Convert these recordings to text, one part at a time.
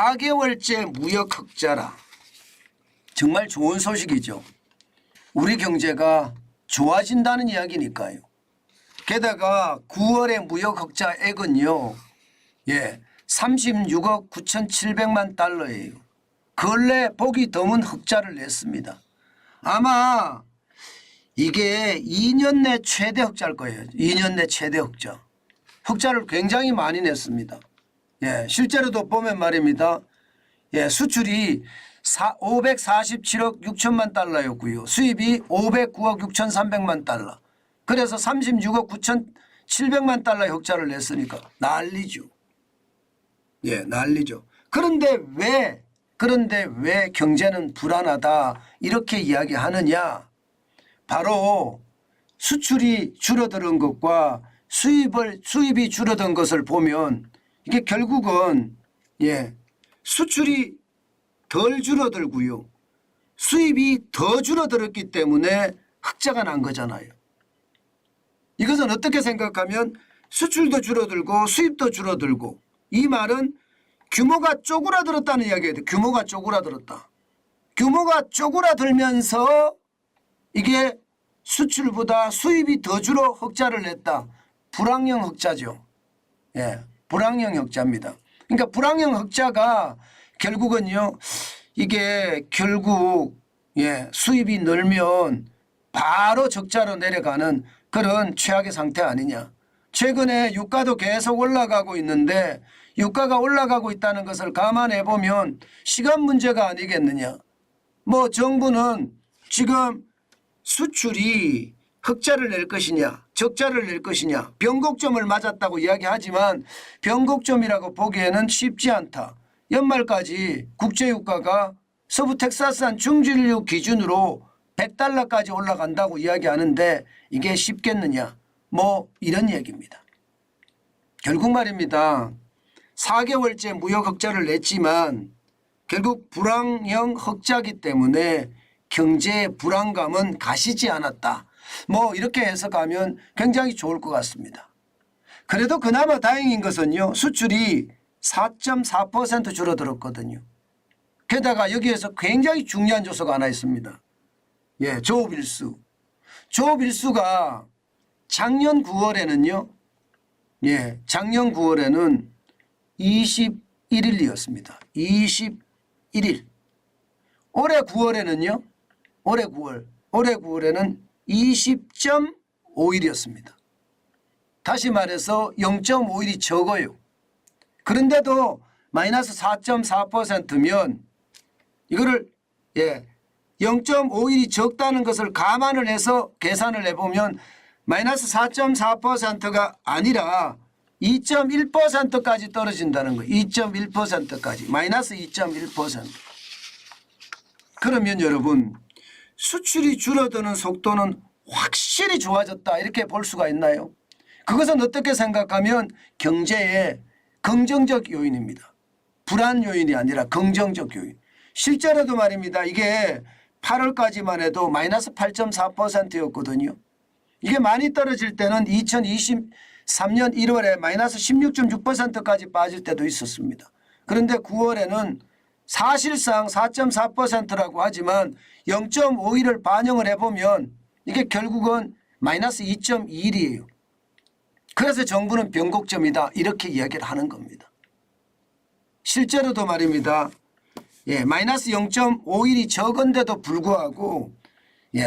4개월째 무역 흑자라. 정말 좋은 소식이죠. 우리 경제가 좋아진다는 이야기니까요. 게다가 9월의 무역 흑자액은요. 36억 9,700만 달러예요. 근래 보기 드문 흑자를 냈습니다. 아마 이게 2년 내 최대 흑자일 거예요. 2년 내 최대 흑자. 흑자를 굉장히 많이 냈습니다. 실제로도 보면 말입니다. 수출이 547억 6천만 달러였고요. 수입이 509억 6,300만 달러. 그래서 36억 9,700만 달러의 흑자를 냈으니까 난리죠. 난리죠. 그런데 왜 경제는 불안하다 이렇게 이야기하느냐. 바로 수출이 줄어드는 것과 수입이 줄어든 것을 보면 이게 결국은 수출이 덜 줄어들고요. 수입이 더 줄어들었기 때문에 흑자가 난 거잖아요. 이것은 어떻게 생각하면 수출도 줄어들고 수입도 줄어들고 이 말은 규모가 쪼그라들었다는 이야기예요. 규모가 쪼그라들었다. 규모가 쪼그라들면서 이게 수출보다 수입이 더 줄어 흑자를 냈다. 불황형 흑자죠. 불황형 흑자입니다. 그러니까 불황형 흑자가 결국은요. 이게 결국 수입이 늘면 바로 적자로 내려가는 그런 최악의 상태 아니냐. 최근에 유가도 계속 올라가고 있는데 유가가 올라가고 있다는 것을 감안해 보면 시간 문제가 아니겠느냐. 뭐 정부는 지금 수출이 흑자를 낼 것이냐 적자를 낼 것이냐 변곡점을 맞았다고 이야기하지만 변곡점이라고 보기에는 쉽지 않다. 연말까지 국제유가가 서부 텍사스한 중진류 기준으로 100달러까지 올라간다고 이야기하는데 이게 쉽겠느냐. 뭐 이런 얘기입니다. 결국 말입니다. 4개월째 무역 흑자를 냈지만 결국 불황형 흑자기 때문에 경제의 불안감은 가시지 않았다. 뭐 이렇게 해석하면 굉장히 좋을 것 같습니다. 그래도 그나마 다행인 것은요. 수출이 4.4% 줄어들었거든요. 게다가 여기에서 굉장히 중요한 조사가 하나 있습니다. 조업일수. 조업일수가 작년 9월에는요. 작년 9월에는 21일이었습니다. 21일. 올해 9월에는요. 올해 9월에는 20.5일이었습니다. 다시 말해서 0.5일이 적어요. 그런데도 마이너스 4.4%면 이거를 0.5일이 적다는 것을 감안을 해서 계산을 해보면 마이너스 4.4%가 아니라 2.1%까지 떨어진다는 거예요. 2.1%까지 마이너스 2.1%. 그러면 여러분 수출이 줄어드는 속도는 확실히 좋아졌다 이렇게 볼 수가 있나요? 그것은 어떻게 생각하면 경제의 긍정적 요인입니다. 불안 요인이 아니라 긍정적 요인. 실제로도 말입니다. 이게 8월까지만 해도 마이너스 8.4%였거든요. 이게 많이 떨어질 때는 2023년 1월에 마이너스 16.6%까지 빠질 때도 있었습니다. 그런데 9월에는 사실상 4.4%라고 하지만 0.51을 반영을 해보면 이게 결국은 마이너스 2.21이에요. 그래서 정부는 변곡점이다 이렇게 이야기를 하는 겁니다. 실제로도 말입니다. 마이너스 0.51이 적은데도 불구하고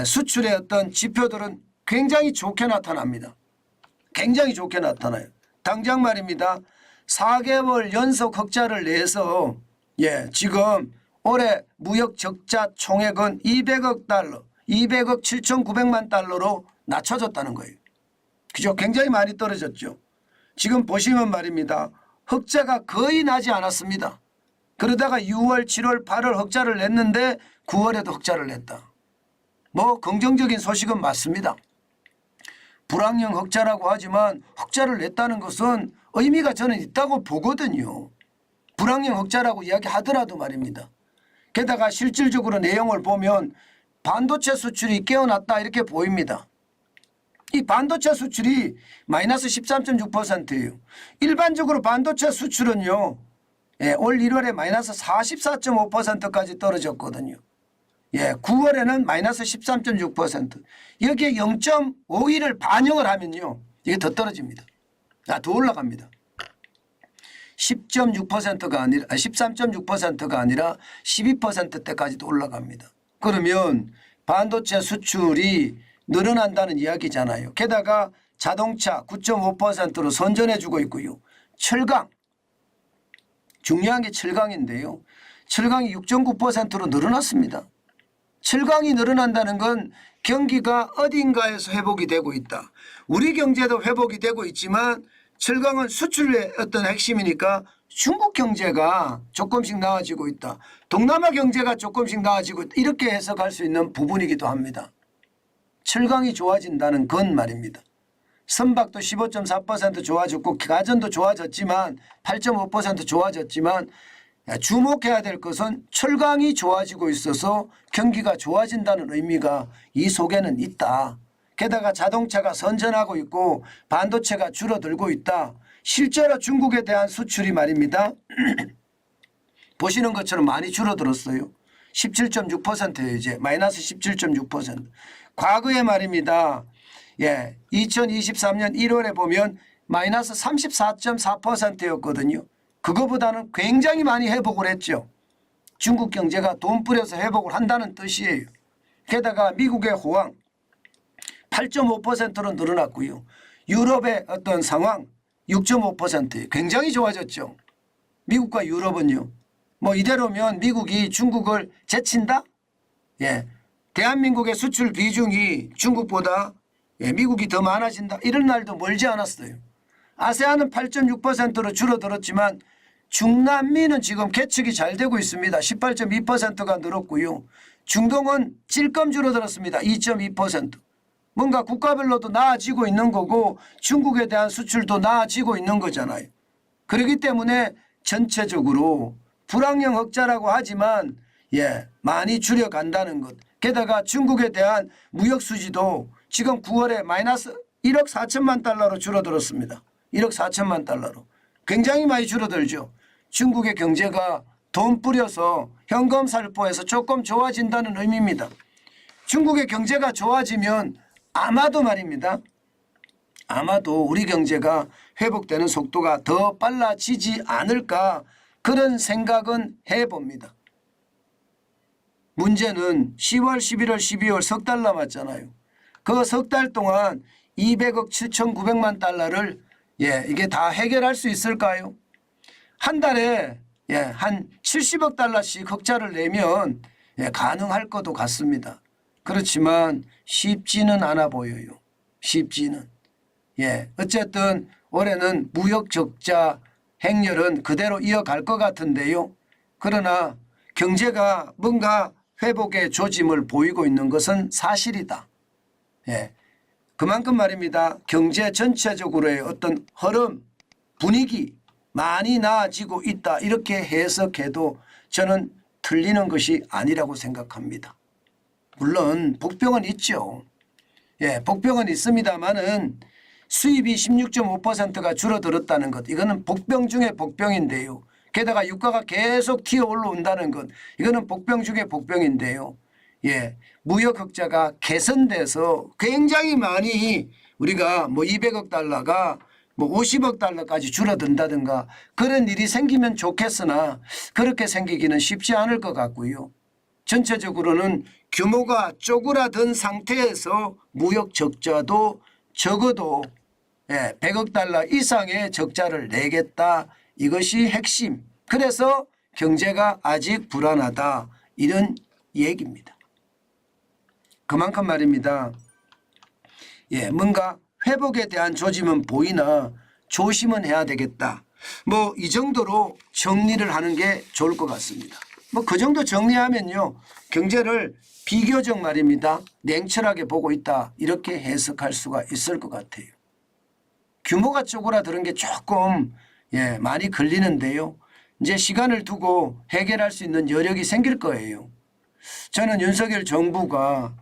수출의 어떤 지표들은 굉장히 좋게 나타납니다. 굉장히 좋게 나타나요. 당장 말입니다. 4개월 연속 흑자를 내서 지금 올해 무역 적자 총액은 200억 달러, 200억 7,900만 달러로 낮춰졌다는 거예요. 그죠? 굉장히 많이 떨어졌죠. 지금 보시면 말입니다. 흑자가 거의 나지 않았습니다. 그러다가 6월, 7월, 8월 흑자를 냈는데 9월에도 흑자를 냈다. 뭐 긍정적인 소식은 맞습니다. 불황형 흑자라고 하지만 흑자를 냈다는 것은 의미가 저는 있다고 보거든요. 불황형 흑자라고 이야기하더라도 말입니다. 게다가 실질적으로 내용을 보면 반도체 수출이 깨어났다 이렇게 보입니다. 이 반도체 수출이 마이너스 13.6%예요. 일반적으로 반도체 수출은요. 예, 올 1월에 마이너스 44.5%까지 떨어졌거든요. 예, 9월에는 마이너스 13.6%. 여기에 0.51을 반영을 하면요, 이게 더 떨어집니다. 더 올라갑니다. 10.6%가 아니라 13.6%가 아니라 12%대까지도 올라갑니다. 그러면 반도체 수출이 늘어난다는 이야기잖아요. 게다가 자동차 9.5%로 선전해주고 있고요. 철강, 중요한 게 철강인데요. 철강이 6.9%로 늘어났습니다. 철강이 늘어난다는 건 경기가 어딘가에서 회복이 되고 있다. 우리 경제도 회복이 되고 있지만 철강은 수출의 어떤 핵심이니까 중국 경제가 조금씩 나아지고 있다. 동남아 경제가 조금씩 나아지고 있다. 이렇게 해석할 수 있는 부분이기도 합니다. 철강이 좋아진다는 건 말입니다. 선박도 15.4% 좋아졌고 가전도 좋아졌지만 8.5% 좋아졌지만 주목해야 될 것은 철강이 좋아지고 있어서 경기가 좋아진다는 의미가 이 속에는 있다. 게다가 자동차가 선전하고 있고 반도체가 줄어들고 있다. 실제로 중국에 대한 수출이 말입니다. 보시는 것처럼 많이 줄어들었어요. 17.6%예요. 이제 마이너스 17.6%. 과거에 말입니다. 예, 2023년 1월에 보면 마이너스 34.4%였거든요. 그거보다는 굉장히 많이 회복을 했죠. 중국 경제가 돈 뿌려서 회복을 한다는 뜻이에요. 게다가 미국의 호황 8.5%로 늘어났고요. 유럽의 어떤 상황 6.5% 굉장히 좋아졌죠. 미국과 유럽은요. 뭐 이대로면 미국이 중국을 제친다? 예, 대한민국의 수출 비중이 중국보다 미국이 더 많아진다. 이런 날도 멀지 않았어요. 아세안은 8.6%로 줄어들었지만 중남미는 지금 개척이 잘 되고 있습니다. 18.2%가 늘었고요. 중동은 찔끔 줄어들었습니다. 2.2%. 뭔가 국가별로도 나아지고 있는 거고 중국에 대한 수출도 나아지고 있는 거잖아요. 그렇기 때문에 전체적으로 불황형 흑자라고 하지만 많이 줄여간다는 것. 게다가 중국에 대한 무역 수지도 지금 9월에 마이너스 1억 4천만 달러로 줄어들었습니다. 1억 4천만 달러로. 굉장히 많이 줄어들죠. 중국의 경제가 돈 뿌려서 현금 살포해서 조금 좋아진다는 의미입니다. 중국의 경제가 좋아지면 아마도 말입니다. 아마도 우리 경제가 회복되는 속도가 더 빨라지지 않을까 그런 생각은 해봅니다. 문제는 10월, 11월, 12월 석 달 남았잖아요. 그 석 달 동안 200억 7,900만 달러를 이게 다 해결할 수 있을까요? 한 달에 한 70억 달러씩 흑자를 내면 가능할 것도 같습니다. 그렇지만 쉽지는 않아 보여요. 쉽지는. 어쨌든 올해는 무역 적자 행렬은 그대로 이어갈 것 같은데요. 그러나 경제가 뭔가 회복의 조짐을 보이고 있는 것은 사실이다. 그만큼 말입니다. 경제 전체적으로의 어떤 흐름, 분위기 많이 나아지고 있다. 이렇게 해석해도 저는 틀리는 것이 아니라고 생각합니다. 물론 복병은 있죠. 복병은 있습니다만은 수입이 16.5%가 줄어들었다는 것. 이거는 복병 중에 복병인데요. 게다가 유가가 계속 튀어 올라온다는 것. 이거는 복병 중에 복병인데요. 무역 흑자가 개선돼서 굉장히 많이 우리가 뭐 200억 달러가 뭐 50억 달러까지 줄어든다든가 그런 일이 생기면 좋겠으나 그렇게 생기기는 쉽지 않을 것 같고요. 전체적으로는 규모가 쪼그라든 상태에서 무역 적자도 적어도 100억 달러 이상의 적자를 내겠다. 이것이 핵심. 그래서 경제가 아직 불안하다. 이런 얘기입니다. 그만큼 말입니다. 뭔가 회복에 대한 조짐은 보이나 조심은 해야 되겠다. 뭐 이 정도로 정리를 하는 게 좋을 것 같습니다. 뭐 그 정도 정리하면요. 경제를 비교적 말입니다. 냉철하게 보고 있다. 이렇게 해석할 수가 있을 것 같아요. 규모가 쪼그라드는 게 조금 많이 걸리는데요. 이제 시간을 두고 해결할 수 있는 여력이 생길 거예요. 저는 윤석열 정부가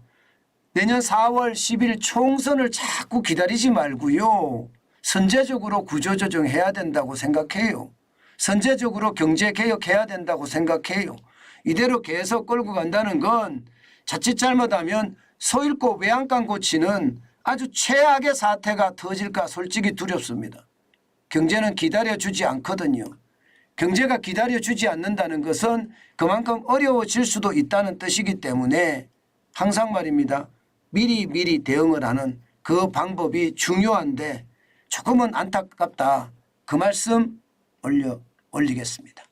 내년 4월 10일 총선을 자꾸 기다리지 말고요. 선제적으로 구조조정해야 된다고 생각해요. 선제적으로 경제 개혁해야 된다고 생각해요. 이대로 계속 끌고 간다는 건 자칫 잘못하면 소잃고 외양간 고치는 아주 최악의 사태가 터질까 솔직히 두렵습니다. 경제는 기다려주지 않거든요. 경제가 기다려주지 않는다는 것은 그만큼 어려워질 수도 있다는 뜻이기 때문에 항상 말입니다. 미리 대응을 하는 그 방법이 중요한데 조금은 안타깝다. 그 말씀 올리겠습니다.